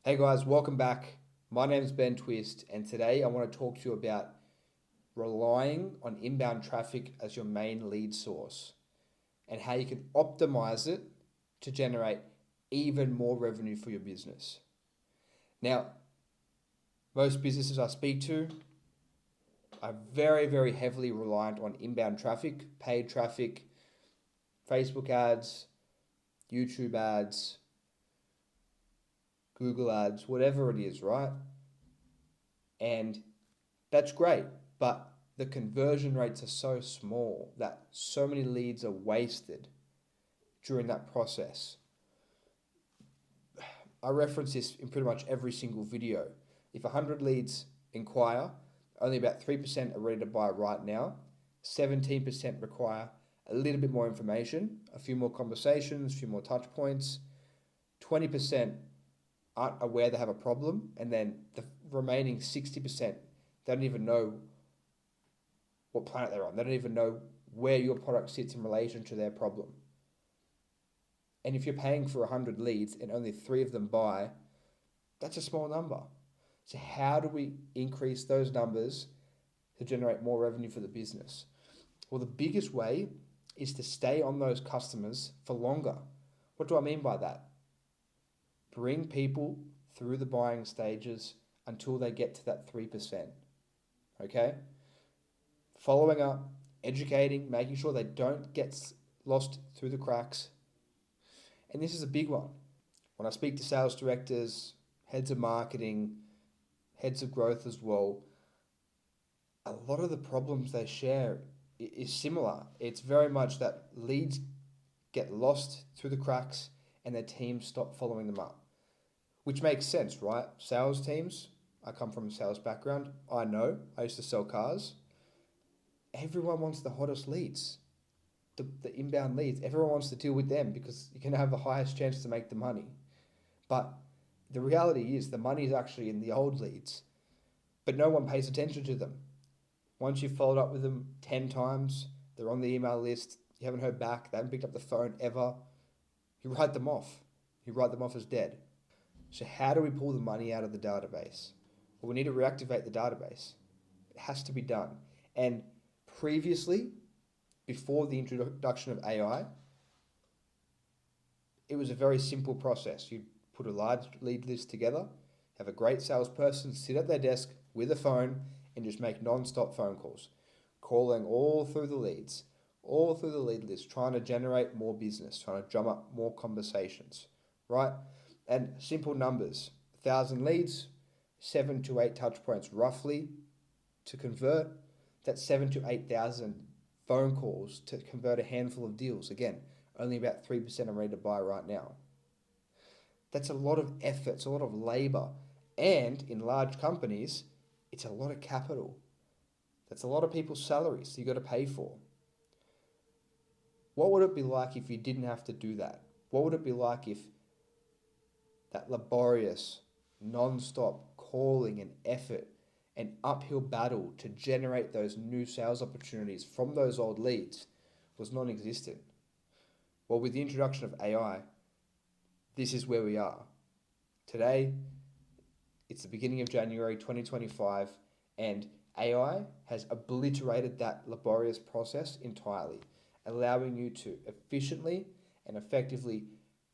Hey guys, welcome back. My name is Ben Twist, and today I want to talk to you about relying on inbound traffic as your main lead source and how you can optimize it to generate even more revenue for your business. Now, most businesses I speak to are very heavily reliant on inbound traffic, paid traffic, Facebook ads, YouTube ads, Google ads, whatever it is, right? And that's great, but the conversion rates are so small that so many leads are wasted during that process. I reference this in pretty much every single video. If 100 leads inquire, only about 3% are ready to buy right now. 17% require a little bit more information, a few more conversations, a few more touch points. 20% aren't aware they have a problem, and then the remaining 60%, they don't even know what planet they're on. They don't even know where your product sits in relation to their problem. And if you're paying for 100 leads and only 3 of them buy, that's a small number. So how do we increase those numbers to generate more revenue for the business? Well, the biggest way is to stay on those customers for longer. What do I mean by that? Bring people through the buying stages until they get to that 3%. Okay? Following up, educating, making sure they don't get lost through the cracks. And this is a big one. When I speak to sales directors, heads of marketing, heads of growth as well, a lot of the problems they share is similar. It's very much that leads get lost through the cracks and their teams stop following them up, which makes sense, right? Sales teams, I come from a sales background. I know, I used to sell cars. Everyone wants the hottest leads, the inbound leads. Everyone wants to deal with them because you can have the highest chance to make the money. But the reality is the money is actually in the old leads, but no one pays attention to them. Once you've followed up with them 10 times, they're on the email list, you haven't heard back, they haven't picked up the phone ever, you write them off. You write them off as dead. So how do we pull the money out of the database? Well, we need to reactivate the database. It has to be done. And previously, before the introduction of AI, it was a very simple process. You'd put a large lead list together, have a great salesperson sit at their desk with a phone and just make non-stop phone calls, calling all through the leads, all through the lead list, trying to generate more business, trying to drum up more conversations, right? And simple numbers, 1,000 leads, 7 to 8 touch points roughly to convert. That's 7 to 8,000 phone calls to convert a handful of deals. Again, only about 3% are ready to buy right now. That's a lot of effort, it's a lot of labor. And in large companies, it's a lot of capital. That's a lot of people's salaries you got to pay for. What would it be like if you didn't have to do that? What would it be like if that laborious, non-stop calling and effort and uphill battle to generate those new sales opportunities from those old leads was non-existent? Well, with the introduction of AI, this is where we are. Today, it's the beginning of January 2025, and AI has obliterated that laborious process entirely, allowing you to efficiently and effectively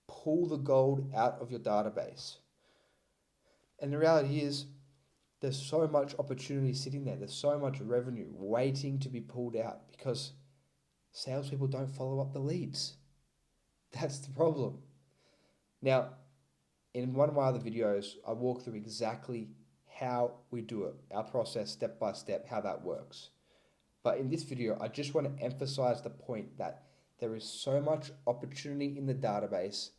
pull the gold out of your database. And the reality is, there's so much opportunity sitting there. There's so much revenue waiting to be pulled out because salespeople don't follow up the leads. That's the problem. Now, in one of my other videos, I walk through exactly how we do it, our process step by step, how that works. But in this video, I just want to emphasize the point that there is so much opportunity in the database,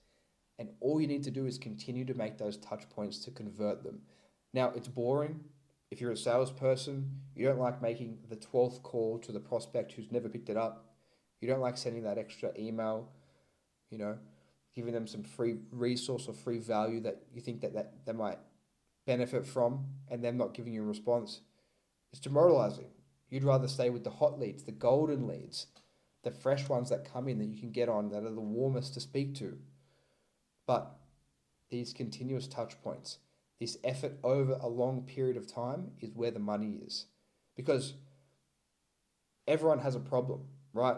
and all you need to do is continue to make those touch points to convert them. Now, it's boring. If you're a salesperson, you don't like making the 12th call to the prospect who's never picked it up. You don't like sending that extra email, giving them some free resource or free value that you think that they might benefit from, and them not giving you a response. It's demoralizing. You'd rather stay with the hot leads, the golden leads, the fresh ones that come in that you can get on that are the warmest to speak to. But these continuous touch points, this effort over a long period of time is where the money is. Because everyone has a problem, right?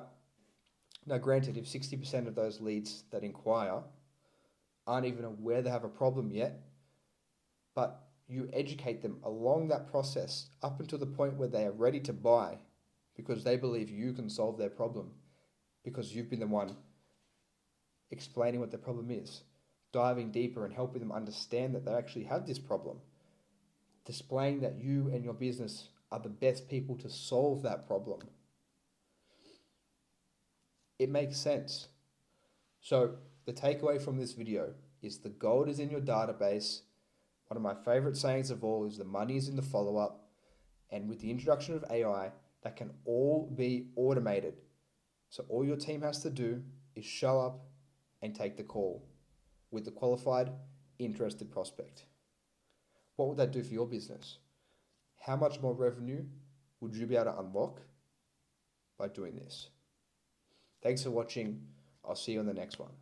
Now, granted, if 60% of those leads that inquire aren't even aware they have a problem yet, but you educate them along that process up until the point where they are ready to buy because they believe you can solve their problem because you've been the one explaining what their problem is, diving deeper and helping them understand that they actually have this problem, displaying that you and your business are the best people to solve that problem. It makes sense. So the takeaway from this video is the gold is in your database. One of my favorite sayings of all is the money is in the follow-up. And with the introduction of AI, that can all be automated. So all your team has to do is show up and take the call with the qualified, interested prospect. What would that do for your business? How much more revenue would you be able to unlock by doing this? Thanks for watching. I'll see you on the next one.